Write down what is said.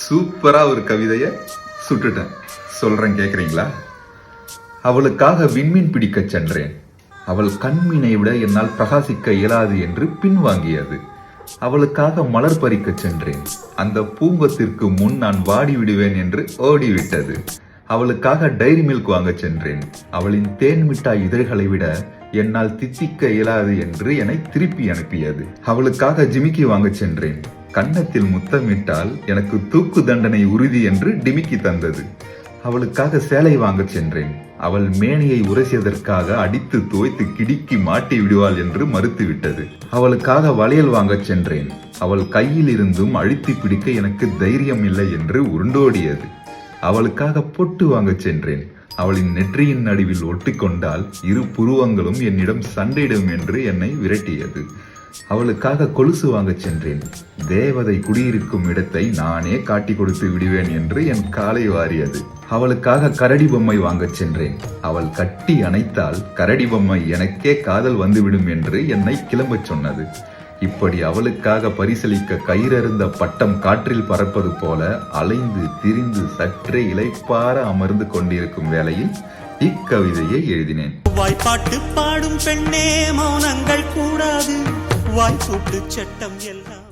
சூப்பரா ஒரு கவிதைய சுட்டுட்டேன். சொல்றேன், கேக்குறீங்களா? அவளுக்காக விண்மீன் பிடிக்க சென்றேன். அவள் கண்மீனை விட என்னால் பிரகாசிக்க இயலாது என்று பின்வாங்கியது. அவளுக்காக மலர் பறிக்க சென்றேன். அந்த பூங்கத்திற்கு முன் நான் வாடி விடுவேன் என்று ஓடிவிட்டது. அவளுக்காக டைரி மில்க் வாங்க சென்றேன். அவளின் தேன் மிட்டாய் இதழ்களை விட என்னால் தித்திக்க இயலாது என்று என்னை திருப்பி அனுப்பியது. அவளுக்காக ஜிமிக்கி வாங்க சென்றேன். கன்னத்தில் முத்தமிட்டால் எனக்கு தூக்கு தண்டனை உறுதி என்று டிமிக்கி தந்தது. அவளுக்காக சேலை வாங்க சென்றேன். அவள் மேனியை உரசியதற்காக அடித்து துவைத்து கிடுக்கி மாட்டி விடுவாள் என்று மறுத்துவிட்டது. அவளுக்காக வளையல் வாங்க சென்றேன். அவள் கையில் இருந்தும் அழுத்தி பிடிக்க எனக்கு தைரியம் இல்லை என்று உருண்டோடியது. அவளுக்காக பொட்டு வாங்க சென்றேன். அவளின் நெற்றியின் நடுவில் ஒட்டிக்கொண்டால் இரு புருவங்களும் என்னிடம் சண்டையிடும் என்று என்னை விரட்டியது. அவளுக்காக கொலுசு வாங்க சென்றேன். தேவதை குடியிருக்கும் இடத்தை நானே காட்டி கொடுத்து விடுவேன் என்று என் காலை வாரியது. அவளுக்காக கரடி பொம்மை வாங்க சென்றேன். அவள் கட்டி அணைத்தால் கரடி பொம்மை எனக்கே காதல் வந்துவிடும் என்று என்னை கிளம்பச் சொன்னது. இப்படி அவளுக்காக பரிசளிக்க கயிறறுந்த பட்டம் காற்றில் பறப்பது போல அலைந்து திரிந்து சற்றே இளைப்பார அமர்ந்து கொண்டிருக்கும் வேளையில் இக்கவிதையை எழுதினேன். வாய்ப்பாட்டு பாடும் பெண்ணே, மௌனங்கள் கூடாது, வாய்ப்பூட்டு சட்டம் எல்லாம்